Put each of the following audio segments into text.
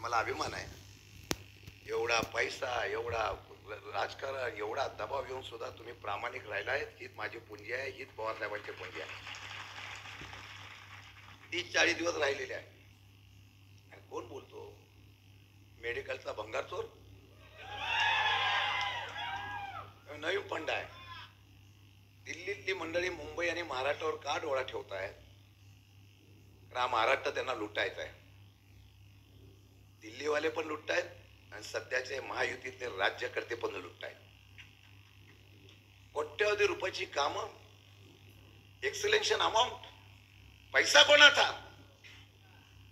मला अभिमान आहे. एवढा पैसा, एवढा राजकारण, एवढा दबाव येऊन सुद्धा तुम्ही प्रामाणिक राहिलाय. हीच माझी पुंजी आहे, हीच पवारसाहेबांची पुंजी आहे. 30-40 दिवस राहिलेले आहे. आणि कोण बोलतो मेडिकलचा भंगार चोर? नवी फंड आहे. दिल्लीतली मंडळी मुंबई आणि महाराष्ट्रावर का डोळा ठेवतायत? कारण महाराष्ट्र त्यांना लुटायचा आहे. दिल्लीवाले पण लुटतायत आणि सध्याचे महायुतीतले राज्यकर्ते पण लुटतायत. कोट्यवधी रुपयाची कामं, एक्सलेन्शन अमाऊंट. पैसा कोणाचा?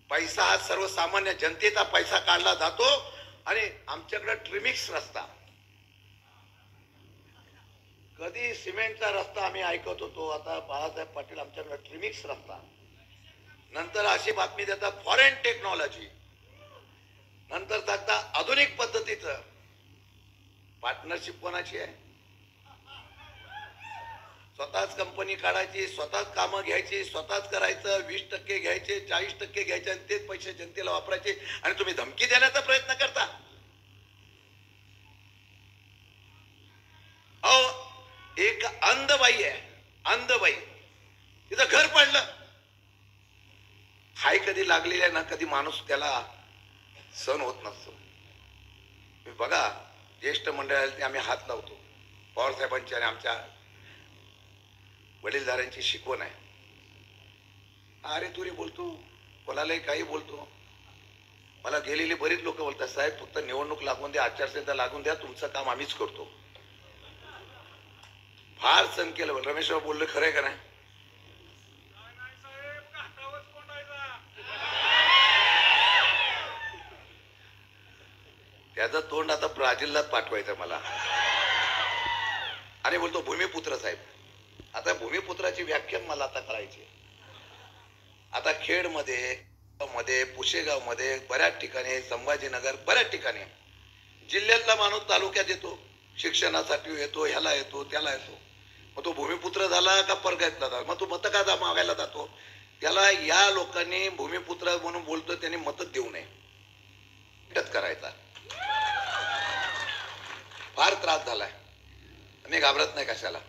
पैसा हा सर्वसामान्य जनतेचा पैसा काढला जातो. आणि आमच्याकडे ट्रिमिक्स रस्ता, कधी सिमेंटचा रस्ता आम्ही ऐकत होतो, आता बाळासाहेब पाटील आमच्याकडे ट्रिमिक्स रस्ता. नंतर अशी बातमी देतात फॉरेन टेक्नॉलॉजी, नंतर सांगता आधुनिक पद्धतीचं. पार्टनरशिप कोणाची आहे? स्वतःच कंपनी काढायची, स्वतःच कामं घ्यायची, स्वतःच करायचं. 20% घ्यायचे, 40% घ्यायचे आणि तेच पैसे जनतेला वापरायचे. आणि तुम्ही धमकी देण्याचा प्रयत्न करता. अहो, एक अंधबाई आहे, अंधबाई, तिचं घर पडलं. हाय कधी लागलेली आहे ना, कधी माणूस त्याला सण होत नसतो. बघा, ज्येष्ठ मंडळाला आम्ही हात लावतो. पवार साहेबांची आणि आमच्या वडीलधाऱ्यांची शिकवण आहे. अरे तुरी बोलतो, कोणालाही काही बोलतो. मला गेलेली बरीच लोक बोलतात, साहेब फक्त निवडणूक लागून द्या, आचारसंहिता लागून द्या, तुमचं काम आम्हीच करतो. फार सण केलं. रमेशराव बोलले, खरंय का नाही? त्याचं तोंड आता ब्राझीललाच पाठवायचं मला. आणि बोलतो भूमिपुत्र साहेब. आता भूमिपुत्राची व्याख्या मला आता करायची. आता खेडमध्ये, पुशेगाव मध्ये, बऱ्याच ठिकाणी, संभाजीनगर, बऱ्याच ठिकाणी जिल्ह्यातला माणूस तालुक्यात येतो, शिक्षणासाठी येतो, ह्याला येतो, त्याला येतो. मग तो भूमिपुत्र झाला का परगायतला झाला? मग तो मत का मागायला जातो? त्याला या लोकांनी भूमिपुत्र म्हणून बोलतो, त्यांनी मत देऊ नये, करायचा. फार त्रास झालाय. मी घाबरत नाही कशाला.